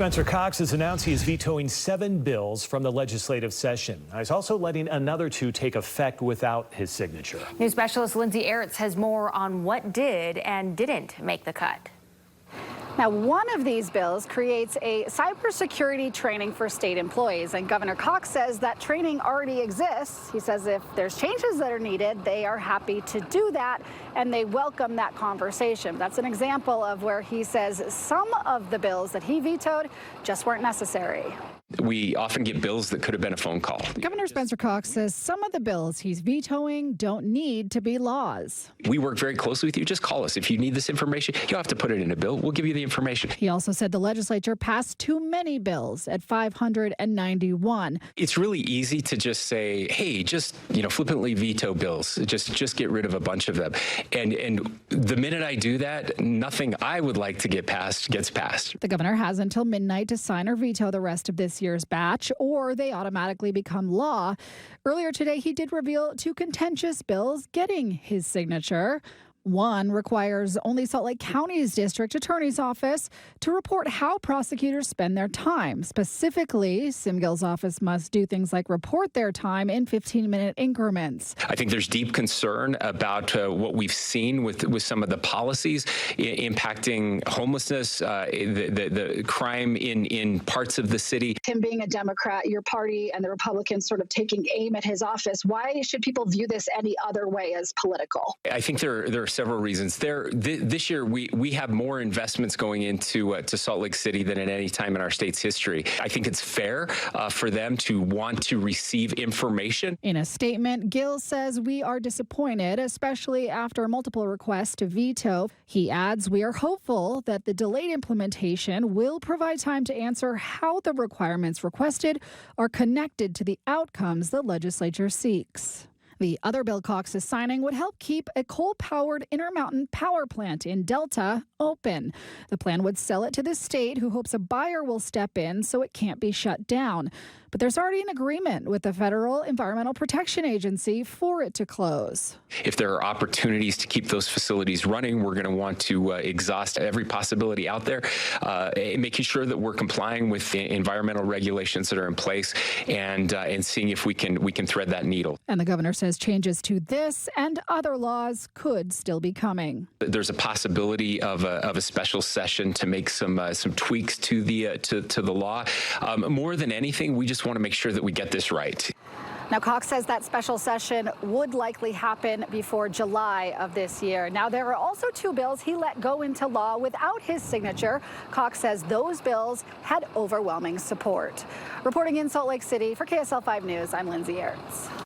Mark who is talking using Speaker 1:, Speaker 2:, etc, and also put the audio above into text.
Speaker 1: Spencer Cox has announced he is vetoing 7 bills from the legislative session. He's also letting another 2 take effect without his signature.
Speaker 2: News specialist Lindsay Aerts has more on what did and didn't make the cut.
Speaker 3: Now, one of these bills creates a cybersecurity training for state employees, and Governor Cox says that training already exists. He says if there's changes that are needed, they are happy to do that, and they welcome that conversation. That's an example of where he says some of the bills that he vetoed just weren't necessary.
Speaker 4: We often get bills that could have been a phone call.
Speaker 5: Governor Spencer Cox says some of the bills he's vetoing don't need to be laws.
Speaker 4: We work very closely with you. Just call us. If you need this information, you don't have to put it in a bill. We'll give you the information.
Speaker 5: He also said the legislature passed too many bills at 591.
Speaker 4: It's really easy to just say, hey, just, flippantly veto bills. Just get rid of a bunch of them. And the minute I do that, nothing I would like to get passed gets passed.
Speaker 5: The governor has until midnight to sign or veto the rest of this year's batch, or they automatically become law. Earlier today, he did reveal 2 contentious bills getting his signature. One requires only Salt Lake County's district attorney's office to report how prosecutors spend their time. Specifically, Simgill's office must do things like report their time in 15-minute increments.
Speaker 4: I think there's deep concern about what we've seen with some of the policies impacting homelessness, the crime in parts of the city.
Speaker 3: Him being a Democrat, your party and the Republicans sort of taking aim at his office. Why should people view this any other way as political?
Speaker 4: I think there are several reasons. This year, we have more investments going into to Salt Lake City than at any time in our state's history. I think it's fair for them to want to receive information.
Speaker 5: In a statement, Gill says we are disappointed, especially after multiple requests to veto. He adds, we are hopeful that the delayed implementation will provide time to answer how the requirements requested are connected to the outcomes the legislature seeks. The other bill Cox is signing would help keep a coal-powered Intermountain power plant in Delta open. The plan would sell it to the state, who hopes a buyer will step in so it can't be shut down. But there's already an agreement with the Federal Environmental Protection Agency for it to close.
Speaker 4: If there are opportunities to keep those facilities running, we're going to want to exhaust every possibility out there, making sure that we're complying with the environmental regulations that are in place and seeing if we can thread that needle.
Speaker 5: And the governor says changes to this and other laws could still be coming.
Speaker 4: There's a possibility of a special session to make some tweaks to the law. More than anything, we just want to make sure that we get this right.
Speaker 3: Now, Cox says that special session would likely happen before July of this year. Now, there are also 2 bills he let go into law without his signature. Cox says those bills had overwhelming support. Reporting in Salt Lake City for KSL 5 News, I'm Lindsay Aerts.